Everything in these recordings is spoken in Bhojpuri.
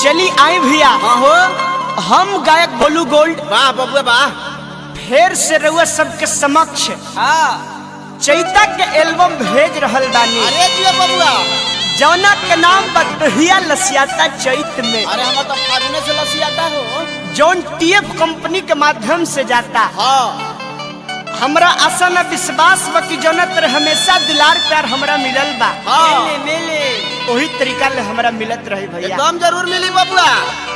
चली आए भैया। हाँ हो। हम गायक बोलू गोल्ड वाह बबुआ वाह। फिर से रउआ सबके समक्ष हाँ। चैता के एल्बम भेज रहल बानी। अरे जियो बबुआ। जौना के नाम बदहिया लसियाता चैत में। अरे हम तो फागुने से लसियाता हो। जौन टीएफ कंपनी के माध्यम से जाता। हाँ। हमरा आशा न विश्वास बा कि जौना तरह हमेशा दुलार प्यार हमरा मिलल बा। हाँ। मिले वही तरीका ले हमरा मिलत रही भैया। एकदम जरूर मिली बबुआ।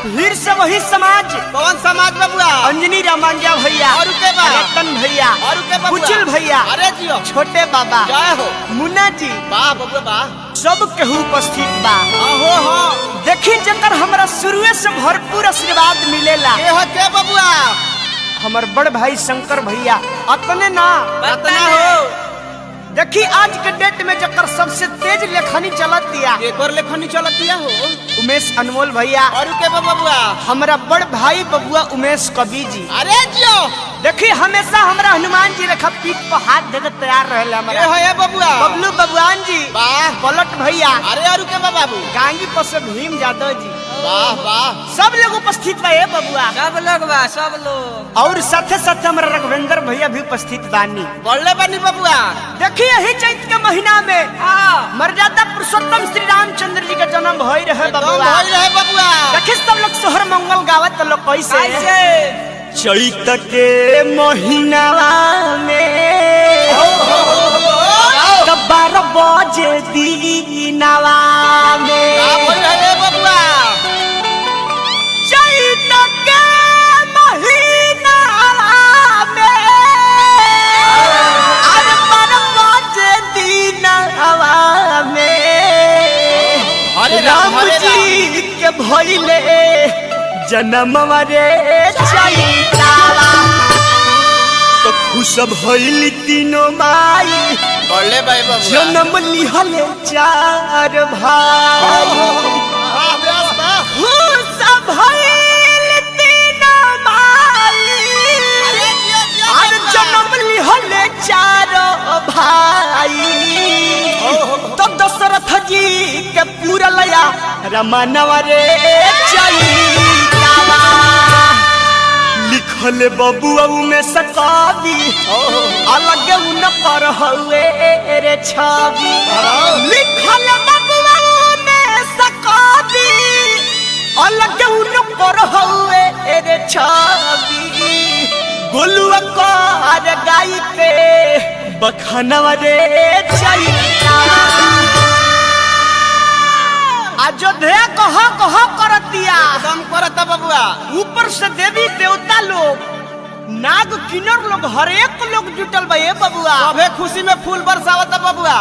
फिर से वही समाज। कौन समाज बबुआ? अंजनी रामांजा भैया, और के बा? रतन भैया, और के बबुआ? कुचिल भैया, अरे जियो। छोटे बाबा, जय हो। मुन्ना जी, वाह बबुआ वाह। सब केहू उपस्थित बा। हाँ हो हाँ। देखी जकर हमरा शुरुए से भरपूर आशीर्वाद मिलेला। के बबुआ? हमर बड़ भाई शंकर भैया अतने ना रतना हो। देखी आज के डेट में जकर सबसे तेज लेखनी चलत दिया। एक और लेखनी चलत दिया हो। उमेश अनमोल भैया। और के बबुआ? हमरा बड़ भाई बबुआ उमेश कवि जी। अरे जियो। देखी हमेशा हमरा हनुमान जी रखा पीठ पर हाथ देके तैयार रहले हमरा। है बबुआ। बबलू बबुआन जी। वाह। पलट भैया। अरे और के बाबू? गांगी पर से भीम यादव जी। वाह वाह। सब लोग उपस्थित बा ए बबुआ। सब लोग बा सब लोग। और साथे साथे हमरा रघुवेंद्र भैया भी उपस्थित बानी। बोलले बानी बबुआ। देखिए यही चैत के महीना में मर्यादा पुरुषोत्तम श्री रामचंद्र जी का जन्म भई रहे बबुआ। भई रहे बबुआ। देखिए सब लोग सोहर मंगल गावत लोग कैसे। चैत के महीना में 12 बजे दीनावा में बबुआ। चैत के महीना में 12 बजे दीनावा में राम जी के भइले जन्म रे चैतावा। तो खुश भइली तीनों माई बोले भाई बबुआ। जन्म लिहले 4 भाई। खुश भइली तीनों माई और जन्म लिहले 4 भाई। तो दशरथ जी के पूरा लया रमनवा रे चैतावा। लिखल बबुआ में सकावी अलग उन पर हुए रे छवि। लिखल बबुआ में सकावी अलग उन पर हुए रे छवि। गोलुआ कर गाई के बखनवा रे चैतावा। अयोध्या कह करतिया एकदम करता बबुआ। ऊपर से देवी देवता लोग नाग किन्नर लोग हर एक लोग जुटल बा ए बबुआ। सभे खुशी में फूल बरसावता बबुआ।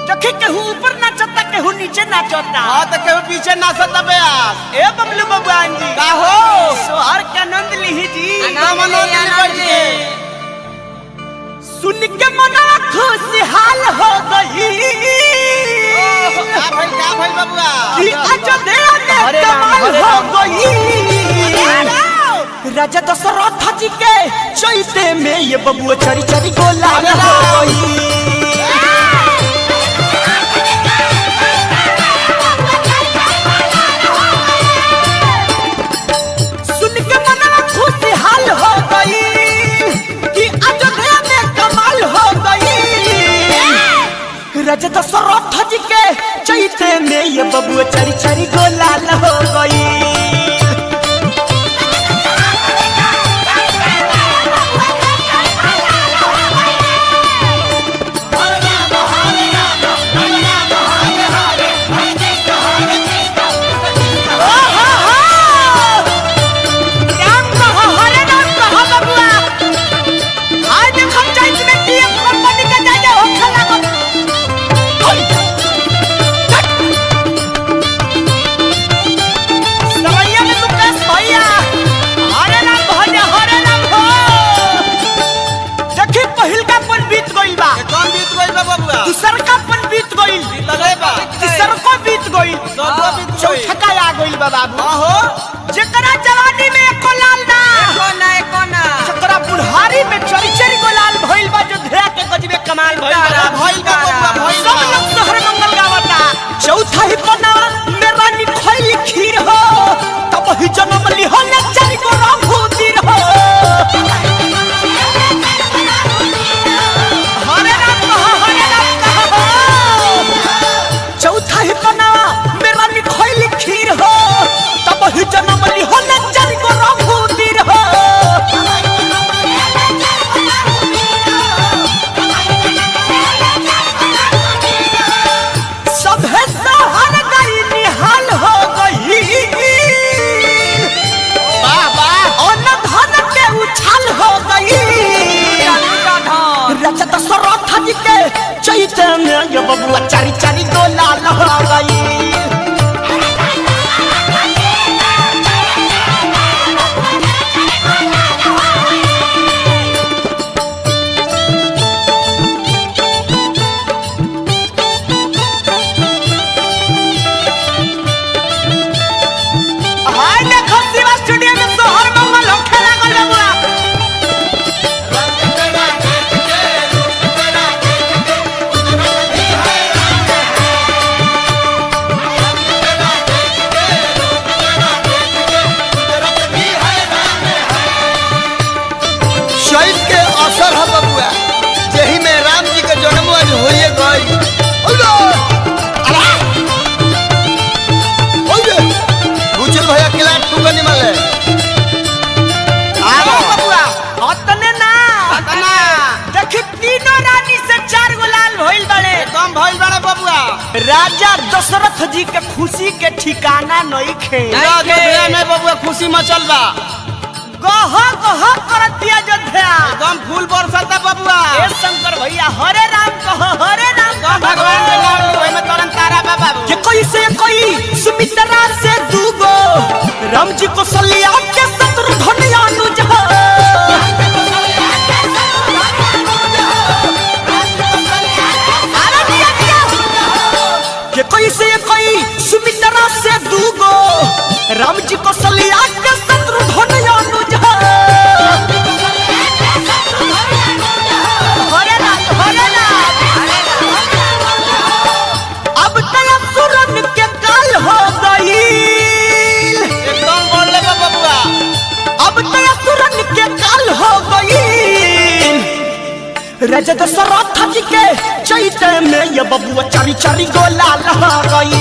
देखी केहू ऊपर नाचता केहू नीचे नाचता। हाँ तो केहू पीछे नाचता बेयास। ए बबलू बबुआन जी का हो? सोहर के आनंद लिही जी। सुन के मना खुशहाल हो गई का भाई बबुआ? कि अयोध्या में कमाल हो गई। राजा दशरथ जी के चैते में ये बबुआ चरी चरी गोला हो गई। सुन के मना खुशहाल हो गई कि अयोध्या में कमाल हो गई। राजा दशरथ जी के चैते में ये बबुआ चरी चरी गोला हो गई। चौथा आ गइल बा बाबू। जेकरा जवानी में एको लाल ना एको ना जेकरा बुढ़ारी में चरी चरी को लाल भइल बा। जो धेरा के गजबे कमाल भइल बा। सब लोग शहर मंगल गावता। चौथा ही पना मेरा निखोली खी एकदम भइल बड़े बबुआ। राजा दशरथ जी के खुशी के ठिकाना नहीं खे। अयोध्या में बबुआ खुशी मचल बा। गह गह करत दिया अयोध्या। एकदम फूल बरसता बबुआ। ए शंकर भैया हरे राम कह हरे राम कह। भगवान के नाम ओए में तोरन तारा बाबा। ये कोई से कोई सुमित्रा से दूगो राम जी को सलिया के शत्रुघ्न अनुज हो। ये कोई से कोई सुमित्रा से दूगो राम जी को सलिया के शत्रुघ्न अनुज हो। हरे राम हरे राम। अब तक सुरन के काल हो गई। एकदम बोले बबुआ। अब तक सुरन के काल हो गई। राजा दशरथ जी के चैते में ये बबुआ चारी चारी गोला लहा गई।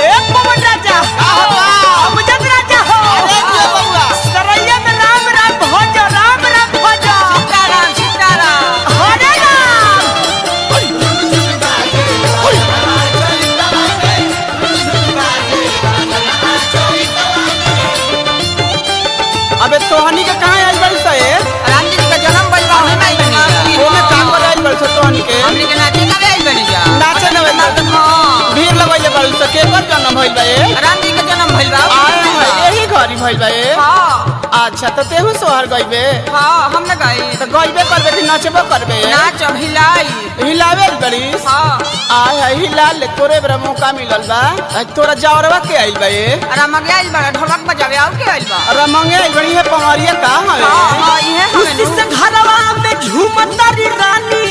एक पवन राजा अब जग राजा हो। अरे दिया बबुआ। सरैया में राम राम भज राम राम भज। सीताराम सीताराम। हरे राम। अबे तोहनी के कहां आइल बड़ी से? राम जी का जन्म भइल बा ओमे आई बनी। ओमे काम कर आइल बड़ी से तोहनी के। हमनी के नाचे का आई बनी जा। नाचे न बे। हां भीड़ लगइले बड़ी से के पर जन्म भइल बा ए? राम जी का जन्म भइल बा। आए है यही घरी भइल बा ए? हां अच्छा तो तेहू सोहर गइबे। हां हम न गई। तो गइबे करबे कि नाचबो करबे? नाच हिलाई। हिलावे बड़ी। हां आय है हिला ले तोरे बरा मौका मिलल बा। आज तोरा जावरवा के आइल बा ए? राम गया आइल बा ढोलक बजावे आउ के आइल बा। अरे मंगे आइल बड़ी है पवारिया का हवे? हां इहे खुशी से घरवा में झूमतारी रानी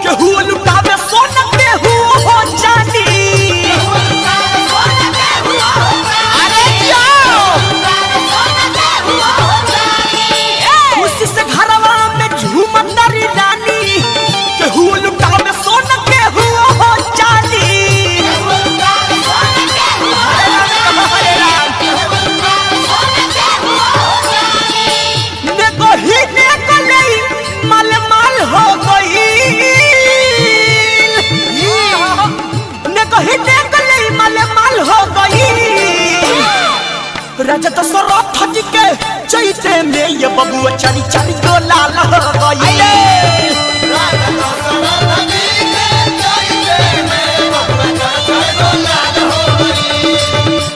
केहू लुटावे सोना केहू हो चांदी। अरे जाओ। खुशी से घरवा में झूमतारी रानी केहू लुटावे सोना केहू हो चांदी। देखो ही देखो नहीं माल माल हो गई। देखो ही देखो नहीं माल माल हो गई। राजा दशरथ जी के चैते में ये बबुआ चारी चारी गोला लह गई।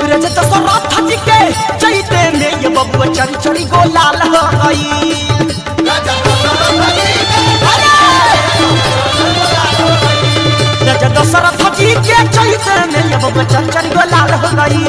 राजा दशरथ जी के चैते में ये बबुआ चारी चारी गोला लह गई। राजा दशरथ जी के चैते में ये बबुआ चारी चारी गोला लह गई।